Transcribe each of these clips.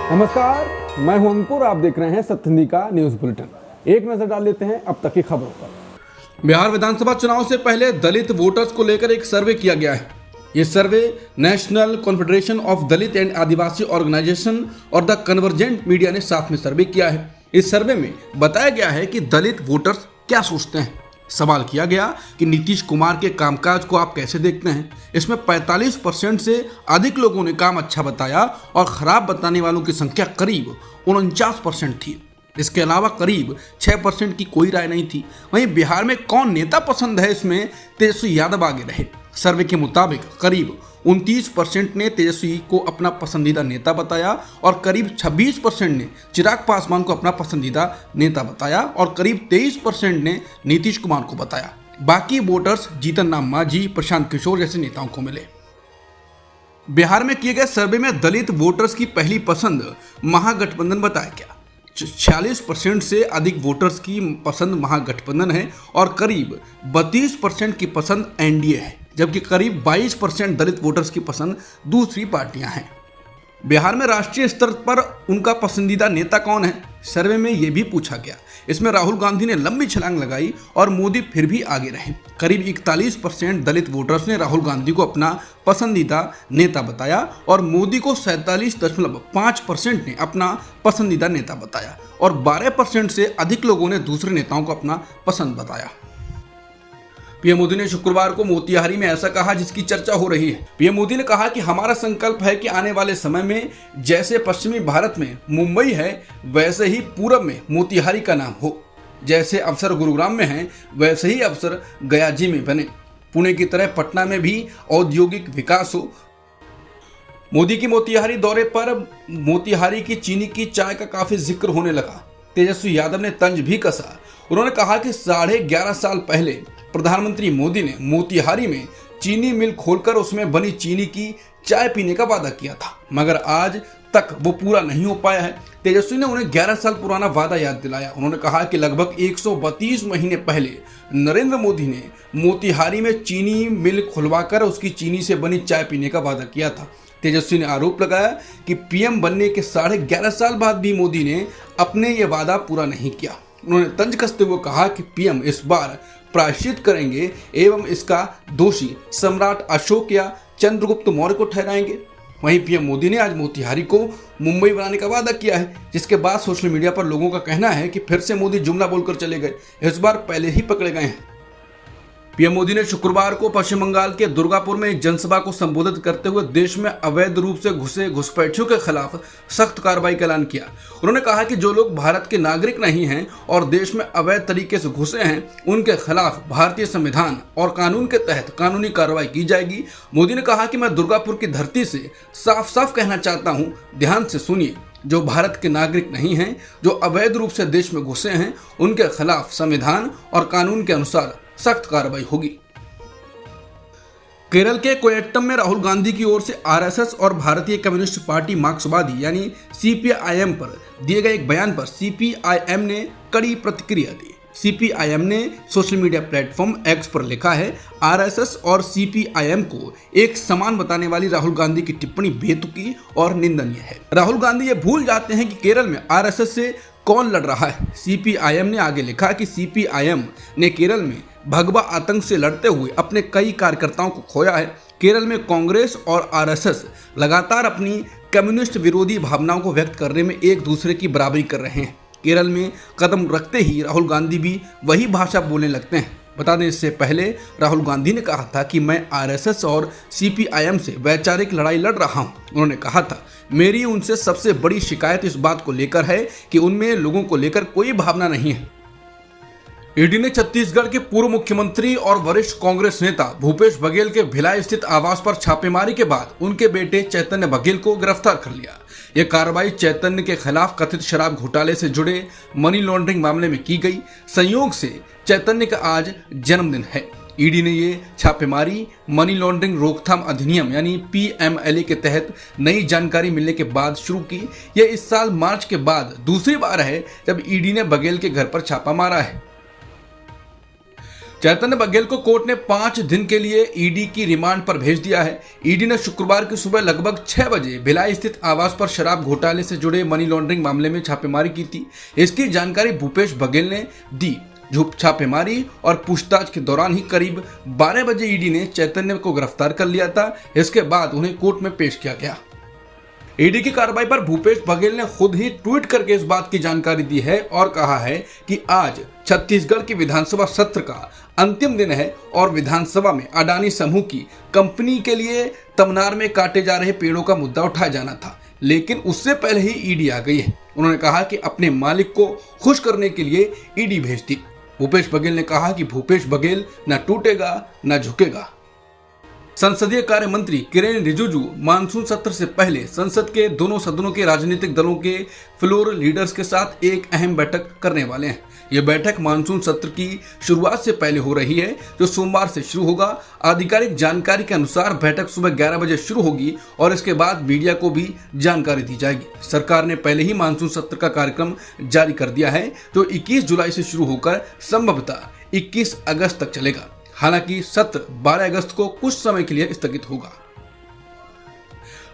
नमस्कार, मैं हूं अंकुर। आप देख रहे हैं सत्य हिंदी का न्यूज बुलेटिन। एक नजर डाल लेते हैं अब तक की खबरों पर। बिहार विधानसभा चुनाव से पहले दलित वोटर्स को लेकर एक सर्वे किया गया है। ये survey national confederation of Dalit and Adivasi organisation और द कन्वर्जेंट मीडिया ने साथ में सर्वे किया है। इस सर्वे में बताया गया है कि दलित वोटर्स क्या सोचते हैं। सवाल किया गया कि नीतीश कुमार के कामकाज को आप कैसे देखते हैं। इसमें 45% से अधिक लोगों ने काम अच्छा बताया और खराब बताने वालों की संख्या करीब 49% थी। इसके अलावा करीब 6% की कोई राय नहीं थी। वहीं बिहार में कौन नेता पसंद है, इसमें तेजस्वी यादव आगे रहे। सर्वे के मुताबिक करीब 29% ने तेजस्वी को अपना पसंदीदा नेता बताया और करीब 26% ने चिराग पासवान को अपना पसंदीदा नेता बताया और करीब 23% ने नीतीश कुमार को बताया। बाकी वोटर्स जीतन राम मांझी, प्रशांत किशोर जैसे नेताओं को मिले। बिहार में किए गए सर्वे में दलित वोटर्स की पहली पसंद महागठबंधन बताया गया। 46% से अधिक वोटर्स की पसंद महागठबंधन है और करीब 32% की पसंद एनडीए है, जबकि करीब 22% दलित वोटर्स की पसंद दूसरी पार्टियां हैं। बिहार में राष्ट्रीय स्तर पर उनका पसंदीदा नेता कौन है, सर्वे में यह भी पूछा गया। इसमें राहुल गांधी ने लंबी छलांग लगाई और मोदी फिर भी आगे रहे। करीब 41% दलित वोटर्स ने राहुल गांधी को अपना पसंदीदा नेता बताया और मोदी को 47.5% ने अपना पसंदीदा नेता बताया और 12% से अधिक लोगों ने दूसरे नेताओं को अपना पसंद बताया। पीएम मोदी ने शुक्रवार को मोतिहारी में ऐसा कहा जिसकी चर्चा हो रही है। पीएम मोदी ने कहा कि हमारा संकल्प है कि आने वाले समय में जैसे पश्चिमी भारत में मुंबई है, वैसे ही पूरब में मोतिहारी का नाम हो। जैसे अवसर गुरुग्राम में है, वैसे ही अवसर गयाजी में बने। पुणे की तरह पटना में भी औद्योगिक विकास हो। मोदी की मोतिहारी दौरे पर मोतिहारी की चीनी की चाय का काफी जिक्र होने लगा। तेजस्वी यादव ने तंज भी कसा। उन्होंने कहा कि 11.5 साल पहले प्रधानमंत्री मोदी ने मोतिहारी में चीनी मिल खोलकर उसमें बनी चीनी की चाय पीने का वादा किया था, मगर आज तक वो पूरा नहीं हो पाया है। तेजस्वी ने उन्हें 11 साल पुराना वादा याद दिलाया। उन्होंने कहा कि लगभग 132 महीने पहले नरेंद्र मोदी ने मोतिहारी में चीनी मिल खुलवाकर उसकी चीनी से बनी चाय पीने का वादा किया था। तेजस्वी ने आरोप लगाया कि पीएम बनने के 11.5 साल बाद भी मोदी ने अपने ये वादा पूरा नहीं किया। उन्होंने तंज कसते हुए कहा कि पीएम इस बार प्रायश्चित करेंगे एवं इसका दोषी सम्राट अशोक या चंद्रगुप्त मौर्य को ठहराएंगे। वहीं पीएम मोदी ने आज मोतिहारी को मुंबई बनाने का वादा किया है, जिसके बाद सोशल मीडिया पर लोगों का कहना है कि फिर से मोदी जुमला बोलकर चले गए, इस बार पहले ही पकड़े गए हैं। पीएम मोदी ने शुक्रवार को पश्चिम बंगाल के दुर्गापुर में एक जनसभा को संबोधित करते हुए देश में अवैध रूप से घुसे घुसपैठियों के खिलाफ सख्त कार्रवाई का ऐलान किया। उन्होंने कहा कि जो लोग भारत के नागरिक नहीं हैं और देश में अवैध तरीके से घुसे हैं, उनके खिलाफ भारतीय संविधान और कानून के तहत कानूनी कार्रवाई की जाएगी। मोदी ने कहा कि मैं दुर्गापुर की धरती से साफ साफ कहना चाहता हूँ, ध्यान से सुनिए, जो भारत के नागरिक नहीं हैं, जो अवैध रूप से देश में घुसे हैं, उनके खिलाफ संविधान और कानून के अनुसार सख्त कार्रवाई होगी। केरल के कोयट्टम में राहुल गांधी की ओर से आरएसएस और भारतीय कम्युनिस्ट पार्टी मार्क्सवादी यानी सीपीआईएम पर दिए गए एक बयान पर सीपीआईएम ने कड़ी प्रतिक्रिया दी। सीपीआईएम ने सोशल मीडिया प्लेटफॉर्म एक्स पर लिखा है, आरएसएस और सीपीआईएम को एक समान बताने वाली राहुल गांधी की टिप्पणी बेतुकी और निंदनीय है। राहुल गांधी ये भूल जाते हैं कि केरल में आरएसएस से कौन लड़ रहा है। सीपीआईएम ने आगे लिखा कि सीपीआईएम ने केरल में भगवा आतंक से लड़ते हुए अपने कई कार्यकर्ताओं को खोया है। केरल में कांग्रेस और आरएसएस लगातार अपनी कम्युनिस्ट विरोधी भावनाओं को व्यक्त करने में एक दूसरे की बराबरी कर रहे हैं। केरल में कदम रखते ही राहुल गांधी भी वही भाषा बोलने लगते हैं। बता दें, इससे पहले राहुल गांधी ने कहा था कि मैं आरएसएस और सीपीआईएम से वैचारिक लड़ाई लड़ रहा हूं। उन्होंने कहा था, मेरी उनसे सबसे बड़ी शिकायत इस बात को लेकर है कि उनमें लोगों को लेकर कोई भावना नहीं है। ईडी ने छत्तीसगढ़ के पूर्व मुख्यमंत्री और वरिष्ठ कांग्रेस नेता भूपेश बघेल के भिलाई स्थित आवास पर छापेमारी के बाद उनके बेटे चैतन्य बघेल को गिरफ्तार कर लिया। यह कार्रवाई चैतन्य के खिलाफ कथित शराब घोटाले से जुड़े मनी लॉन्ड्रिंग मामले में की गई। संयोग से चैतन्य का आज जन्मदिन है। ईडी ने ये छापेमारी मनी लॉन्ड्रिंग रोकथाम अधिनियम यानी पीएमएलए के तहत नई जानकारी मिलने के बाद शुरू की। यह इस साल मार्च के बाद दूसरी बार है जब ईडी ने बघेल के घर पर छापा मारा है। चैतन्य बघेल को कोर्ट ने 5 दिन के लिए ईडी की रिमांड पर भेज दिया है। ईडी ने शुक्रवार की सुबह लगभग 6 बजे भिलाई स्थित आवास पर शराब घोटाले से जुड़े मनी लॉन्ड्रिंग मामले में छापेमारी की थी। इसकी जानकारी भूपेश बघेल ने दी। छापेमारी और पूछताछ के दौरान ही करीब 12 बजे ईडी ने चैतन्य को गिरफ्तार कर लिया था। इसके बाद उन्हें कोर्ट में पेश किया गया। ईडी की कार्रवाई पर भूपेश बघेल ने खुद ही ट्वीट करके इस बात की जानकारी दी है और कहा है कि आज छत्तीसगढ़ की विधानसभा सत्र का अंतिम दिन है और विधानसभा में अडानी समूह की कंपनी के लिए तमनार में काटे जा रहे पेड़ों का मुद्दा उठाया जाना था, लेकिन उससे पहले ही ईडी आ गई है। उन्होंने कहा कि अपने मालिक को खुश करने के लिए ईडी भेज दी। भूपेश बघेल ने कहा कि भूपेश बघेल न टूटेगा न झुकेगा। संसदीय कार्य मंत्री किरेन रिजिजू मानसून सत्र से पहले संसद के दोनों सदनों के राजनीतिक दलों के फ्लोर लीडर्स के साथ एक अहम बैठक करने वाले हैं। यह बैठक मानसून सत्र की शुरुआत से पहले हो रही है, जो सोमवार से शुरू होगा। आधिकारिक जानकारी के अनुसार बैठक सुबह 11 बजे शुरू होगी और इसके बाद मीडिया को भी जानकारी दी जाएगी। सरकार ने पहले ही मानसून सत्र का कार्यक्रम जारी कर दिया है, जो 21 जुलाई से शुरू होकर संभवतः 21 अगस्त तक चलेगा। हालांकि सत्र 12 अगस्त को कुछ समय के लिए स्थगित होगा।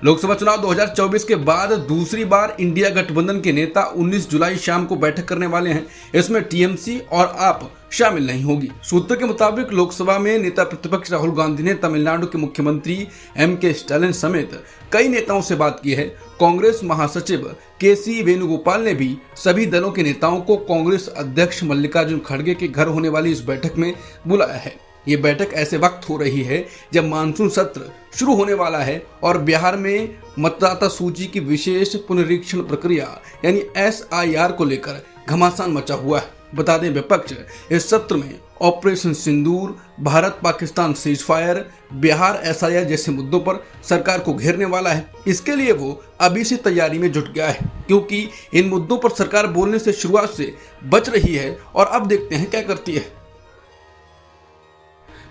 लोकसभा चुनाव 2024 के बाद दूसरी बार इंडिया गठबंधन के नेता 19 जुलाई शाम को बैठक करने वाले हैं। इसमें टीएमसी और आप शामिल नहीं होगी। सूत्र के मुताबिक लोकसभा में नेता प्रतिपक्ष राहुल गांधी ने तमिलनाडु के मुख्यमंत्री एम.के. स्टालिन समेत कई नेताओं से बात की है। कांग्रेस महासचिव के.सी. वेणुगोपाल ने भी सभी दलों के नेताओं को कांग्रेस अध्यक्ष मल्लिकार्जुन खड़गे के घर होने वाली इस बैठक में बुलाया है। ये बैठक ऐसे वक्त हो रही है जब मानसून सत्र शुरू होने वाला है और बिहार में मतदाता सूची की विशेष पुनरीक्षण प्रक्रिया यानी SIR को लेकर घमासान मचा हुआ है। बता दें, विपक्ष इस सत्र में ऑपरेशन सिंदूर, भारत पाकिस्तान सीजफायर, बिहार SIR जैसे मुद्दों पर सरकार को घेरने वाला है। इसके लिए वो अभी से तैयारी में जुट गया है, क्योंकि इन मुद्दों पर सरकार बोलने से शुरुआत से बच रही है और अब देखते हैं क्या करती है।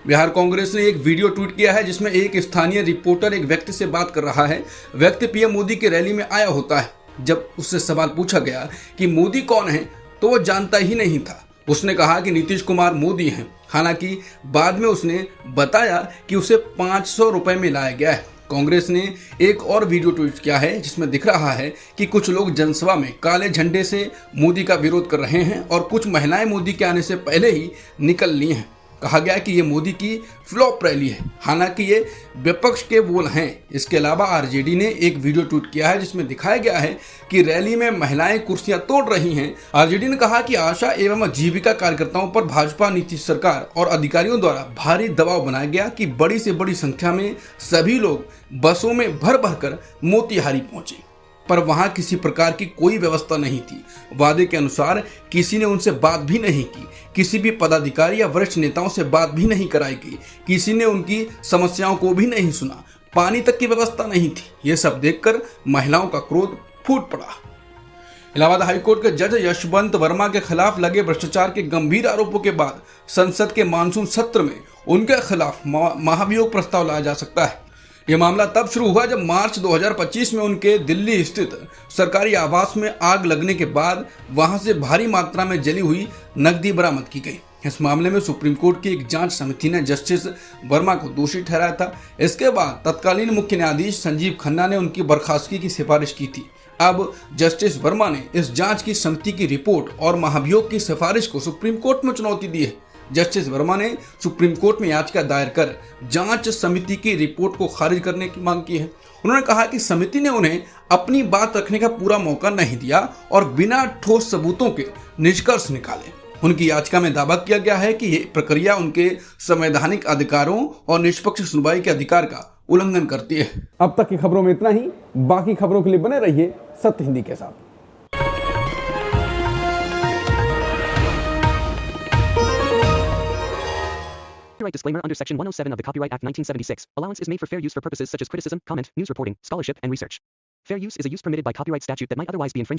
बिहार कांग्रेस ने एक वीडियो ट्वीट किया है, जिसमें एक स्थानीय रिपोर्टर एक व्यक्ति से बात कर रहा है। व्यक्ति पीएम मोदी की रैली में आया होता है। जब उससे सवाल पूछा गया कि मोदी कौन है, तो वो जानता ही नहीं था। उसने कहा कि नीतीश कुमार मोदी हैं। हालांकि बाद में उसने बताया कि उसे 500 रुपए में लाया गया है। कांग्रेस ने एक और वीडियो ट्वीट किया है, जिसमें दिख रहा है कि कुछ लोग जनसभा में काले झंडे से मोदी का विरोध कर रहे हैं और कुछ महिलाएं मोदी के आने से पहले ही निकल ली हैं। कहा गया कि ये मोदी की फ्लॉप रैली है। हालांकि ये विपक्ष के बोल हैं। इसके अलावा आरजेडी ने एक वीडियो ट्वीट किया है, जिसमें दिखाया गया है कि रैली में महिलाएं कुर्सियां तोड़ रही हैं। आरजेडी ने कहा कि आशा एवं जीविका कार्यकर्ताओं पर भाजपा नीतीश सरकार और अधिकारियों द्वारा भारी दबाव बनाया गया कि बड़ी से बड़ी संख्या में सभी लोग बसों में भर भर कर मोतिहारी पहुंचे, पर वहां किसी प्रकार की कोई व्यवस्था नहीं थी। वादे के अनुसार किसी ने उनसे बात भी नहीं की। किसी भी पदाधिकारी या वरिष्ठ नेताओं से बात भी नहीं कराई गई। किसी ने उनकी समस्याओं को भी नहीं सुना। पानी तक की व्यवस्था नहीं थी। ये सब देखकर महिलाओं का क्रोध फूट पड़ा। इलाहाबाद हाईकोर्ट के जज यशवंत वर्मा के खिलाफ लगे भ्रष्टाचार के गंभीर आरोपों के बाद संसद के मानसून सत्र में उनके खिलाफ महाभियोग प्रस्ताव लाया जा सकता है। यह मामला तब शुरू हुआ जब मार्च 2025 में उनके दिल्ली स्थित सरकारी आवास में आग लगने के बाद वहां से भारी मात्रा में जली हुई नकदी बरामद की गई। इस मामले में सुप्रीम कोर्ट की एक जांच समिति ने जस्टिस वर्मा को दोषी ठहराया था। इसके बाद तत्कालीन मुख्य न्यायाधीश संजीव खन्ना ने उनकी बर्खास्तगी की सिफारिश की थी। अब जस्टिस वर्मा ने इस जांच की समिति की रिपोर्ट और महाभियोग की सिफारिश को सुप्रीम कोर्ट में चुनौती दी है। जस्टिस वर्मा ने सुप्रीम कोर्ट में याचिका दायर कर जांच समिति की रिपोर्ट को खारिज करने की मांग की है। उन्होंने कहा कि समिति ने उन्हें अपनी बात रखने का पूरा मौका नहीं दिया और बिना ठोस सबूतों के निष्कर्ष निकाले। उनकी याचिका में दावा किया गया है कि ये प्रक्रिया उनके संवैधानिक अधिकारों और निष्पक्ष सुनवाई के अधिकार का उल्लंघन करती है। अब तक की खबरों में इतना ही। बाकी खबरों के लिए बने रहिए सत्य हिंदी के साथ। Copyright disclaimer under Section 107 of the Copyright Act 1976. Allowance is made for fair use for purposes such as criticism, comment, news reporting, scholarship, and research. Fair use is a use permitted by copyright statute that might otherwise be infringing.